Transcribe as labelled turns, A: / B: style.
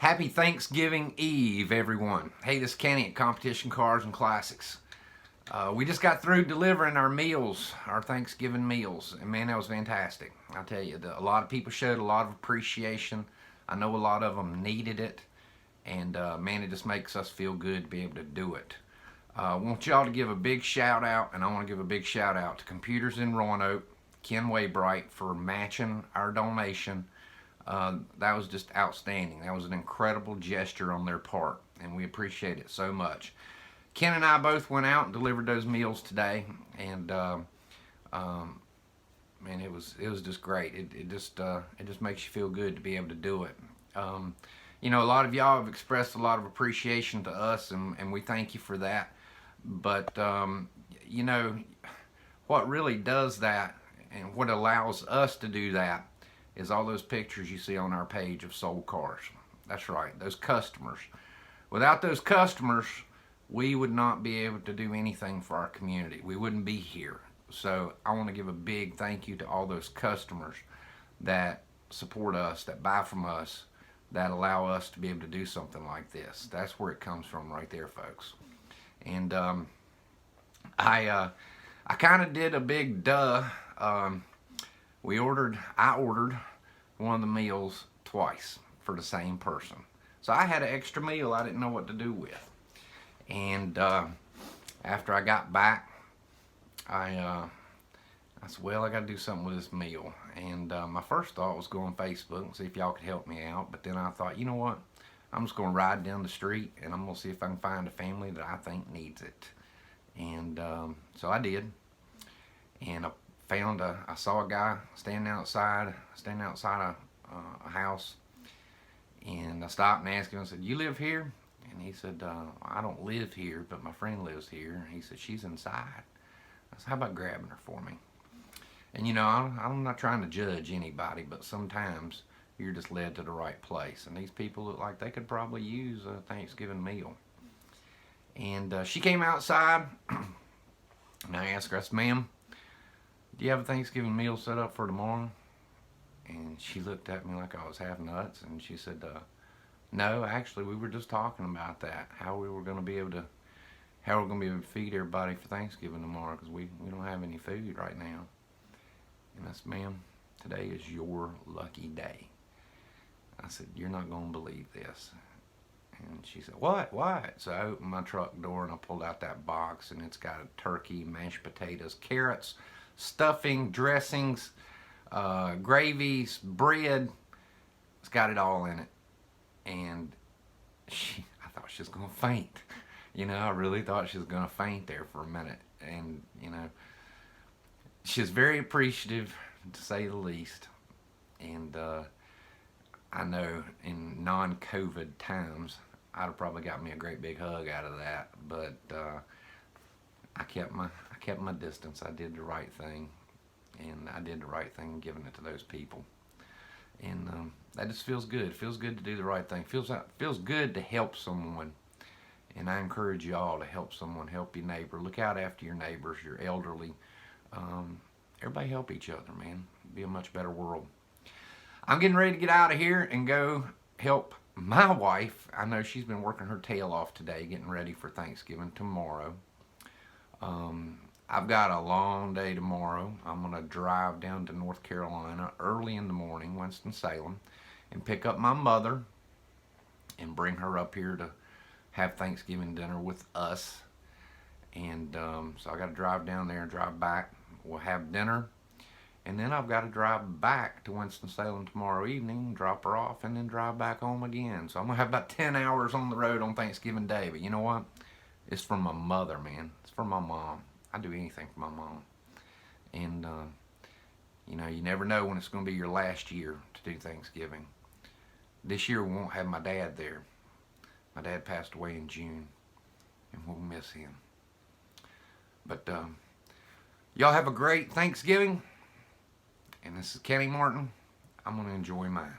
A: Happy Thanksgiving Eve, everyone. Hey, this is Kenny at Competition Cars and Classics. We just got through delivering our meals, our Thanksgiving meals, and man, that was fantastic. I'll tell you, a lot of people showed a lot of appreciation. I know a lot of them needed it, and man, it just makes us feel good to be able to do it. I want y'all to give a big shout out, and I want to give a big shout out to Computers in Roanoke, Ken Waybright, for matching our donation. That was just outstanding. That was an incredible gesture on their part, and we appreciate it so much. Ken and I both went out and delivered those meals today, and man, it was just great. It just makes you feel good to be able to do it. You know, a lot of y'all have expressed a lot of appreciation to us, and we thank you for that. But you know, what really does that, and what allows us to do that, is all those pictures you see on our page of sold cars. That's right, those customers. Without those customers, we would not be able to do anything for our community. We wouldn't be here. So I want to give a big thank you to all those customers that support us, that buy from us, that allow us to be able to do something like this. That's where it comes from right there, folks. And I kind of did a big duh. I ordered one of the meals twice for the same person. So I had an extra meal I didn't know what to do with. And after I got back, I said, well, I got to do something with this meal. And my first thought was go on Facebook and see if y'all could help me out. But then I thought, you know what? I'm just going to ride down the street and I'm going to see if I can find a family that I think needs it. And so I did. And I saw a guy standing outside a house, and I stopped and asked him. I said, "You live here?" And he said, "I don't live here, but my friend lives here." And he said, "She's inside." I said, "How about grabbing her for me?" And you know, I'm not trying to judge anybody, but sometimes you're just led to the right place. And these people look like they could probably use a Thanksgiving meal. And she came outside, and I asked her, I said, "Ma'am, do you have a Thanksgiving meal set up for tomorrow?" And she looked at me like I was half nuts, and she said, "No, actually, we were just talking about that, how we're going to be able to feed everybody for Thanksgiving tomorrow, because we don't have any food right now." And I said, "Ma'am, today is your lucky day." I said, "You're not going to believe this." And she said, "What? So I opened my truck door and I pulled out that box, and it's got a turkey, mashed potatoes, carrots, stuffing, dressings, gravies, bread. It's got it all in it. And I thought she was going to faint. You know, I really thought she was going to faint there for a minute. And, you know, she was very appreciative, to say the least. And I know in non-COVID times, I'd have probably got me a great big hug out of that. But I kept my distance. I did the right thing, and I did the right thing giving it to those people. And that just feels good. It feels good to do the right thing. Feels good to help someone. And I encourage y'all to help someone, help your neighbor. Look out after your neighbors, your elderly. Everybody help each other, man. It'll be a much better world. I'm getting ready to get out of here and go help my wife. I know she's been working her tail off today, getting ready for Thanksgiving tomorrow. I've got a long day tomorrow. I'm going to drive down to North Carolina early in the morning, Winston-Salem, and pick up my mother and bring her up here to have Thanksgiving dinner with us. And so I got to drive down there and drive back. We'll have dinner. And then I've got to drive back to Winston-Salem tomorrow evening, drop her off, and then drive back home again. So I'm going to have about 10 hours on the road on Thanksgiving Day. But you know what? It's for my mother, man. It's for my mom. I'd do anything for my mom. And, you know, you never know when it's going to be your last year to do Thanksgiving. This year we won't have my dad there. My dad passed away in June, and we'll miss him. But y'all have a great Thanksgiving. And this is Kenny Martin. I'm going to enjoy mine.